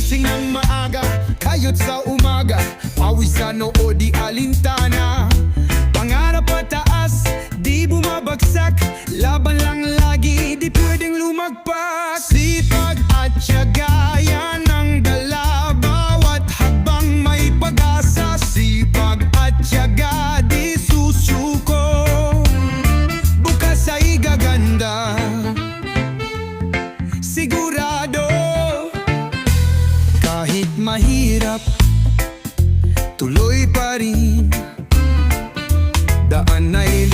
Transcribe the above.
Gising ng maaga, kayot sa umaga, pawis sa noo di alintana. Pangarap pataas, di bumabagsak, laban lang lagi, di pwedeng lumagpas. Sipag at tiyaga, yan ang dala, bawat habang may pag-asa. Sipag at tiyaga, di susuko, bukas ay gaganda. Sigurado, kahit mahirap, tuloy pa rin. Daan ay